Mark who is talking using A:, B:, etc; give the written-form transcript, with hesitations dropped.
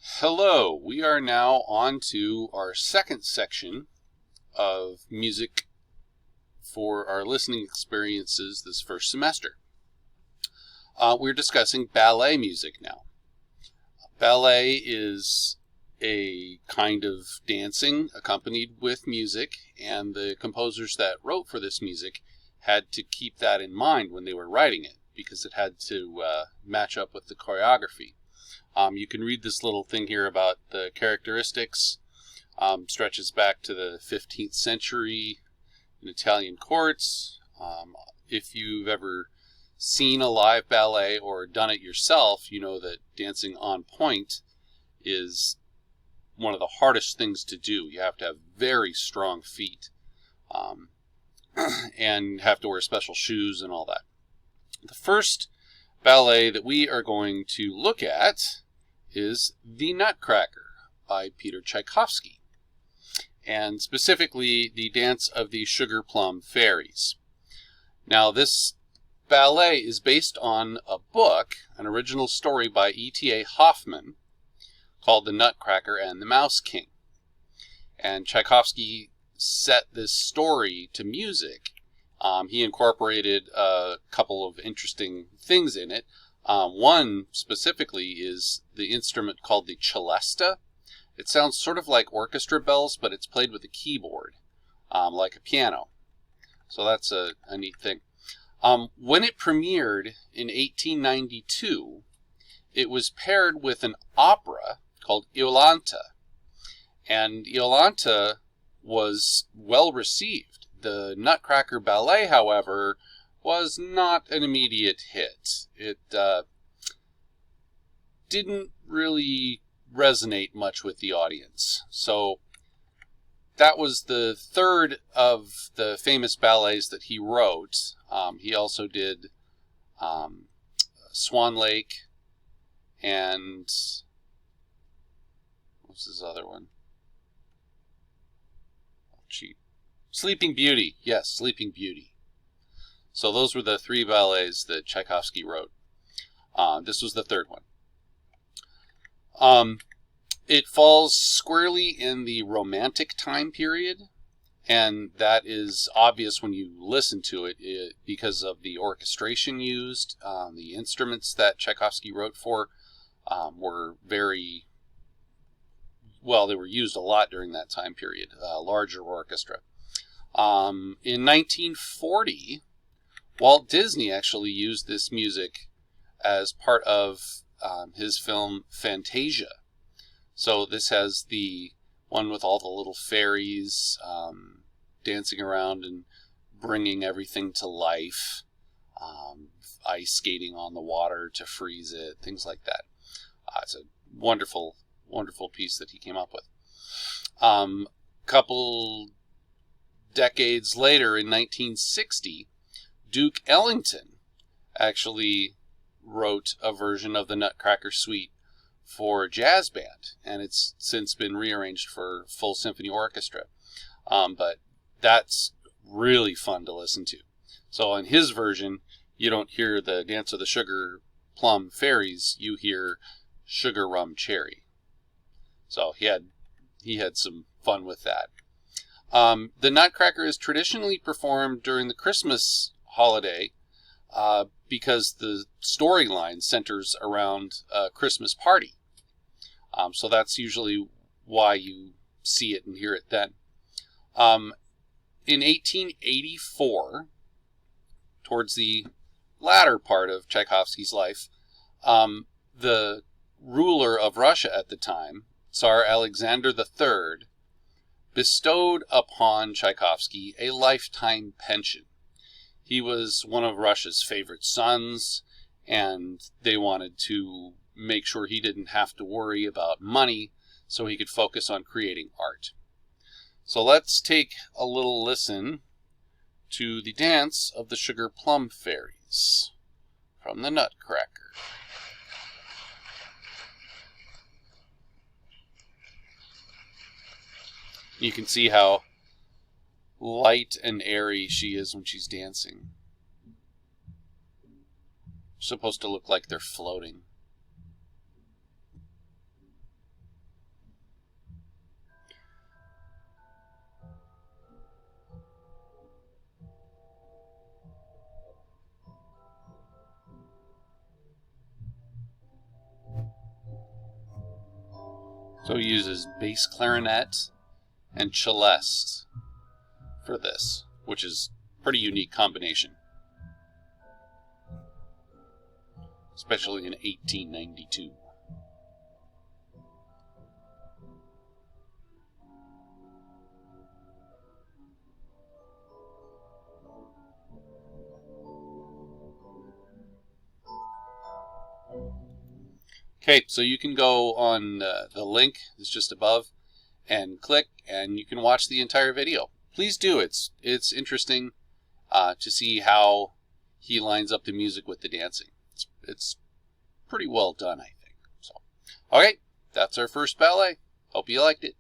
A: Hello, we are now on to our second section of music for our listening experiences this first semester. We're discussing ballet music now. Ballet is a kind of dancing accompanied with music, and the composers that wrote for this music had to keep that in mind when they were writing it, because it had to match up with the choreography. You can read this little thing here about the characteristics. Stretches back to the 15th century in Italian courts. If you've ever seen a live ballet or done it yourself, you know that dancing on point is one of the hardest things to do. You have to have very strong feet and have to wear special shoes and all that. The first ballet that we are going to look at is The Nutcracker by Peter Tchaikovsky, and specifically the dance of the Plum Fairies. Now, this ballet is based on a book, an original story by E.T.A. Hoffmann called The Nutcracker and the Mouse King. And Tchaikovsky set this story to music. He incorporated a couple of interesting things in it. One specifically is the instrument called the celesta. It sounds sort of like orchestra bells, but it's played with a keyboard, like a piano. So that's a neat thing. When it premiered in 1892, it was paired with an opera called Iolanta. And Iolanta was well received. The Nutcracker Ballet, however, was not an immediate hit. It didn't really resonate much with the audience. So that was the third of the famous ballets that he wrote. He also did Swan Lake and what's his other one? Sleeping Beauty. Yes, Sleeping Beauty. So those were the three ballets that Tchaikovsky wrote. This was the third one. It falls squarely in the Romantic time period, and that is obvious when you listen to it because of the orchestration used. The instruments that Tchaikovsky wrote for were very, well, they were used a lot during that time period, larger orchestra. In 1940, Walt Disney actually used this music as part of his film Fantasia. So this has the one with all the little fairies dancing around and bringing everything to life, ice skating on the water to freeze it, things like that. It's a wonderful, wonderful piece that he came up with. Couple decades later, in 1960, Duke Ellington actually wrote a version of the Nutcracker Suite for a jazz band, and it's since been rearranged for full symphony orchestra. But that's really fun to listen to. So in his version, you don't hear the Dance of the Plum Fairies, you hear Sugar Rum Cherry. So he had some fun with that. The Nutcracker is traditionally performed during the Christmas holiday because the storyline centers around a Christmas party. So that's usually why you see it and hear it then. In 1884, towards the latter part of Tchaikovsky's life, the ruler of Russia at the time, Tsar Alexander III, bestowed upon Tchaikovsky a lifetime pension. He was one of Russia's favorite sons, and they wanted to make sure he didn't have to worry about money so he could focus on creating art. So let's take a little listen to the dance of the Plum Fairies from the Nutcracker. You can see how light and airy she is when she's dancing. Supposed to look like they're floating. So he uses bass clarinet and celeste for this, which is a pretty unique combination, especially in 1892. Okay, so you can go on the link that's just above and click, and you can watch the entire video. Please do. It's interesting to see how he lines up the music with the dancing. It's pretty well done, I think. So, okay, that's our first ballet. Hope you liked it.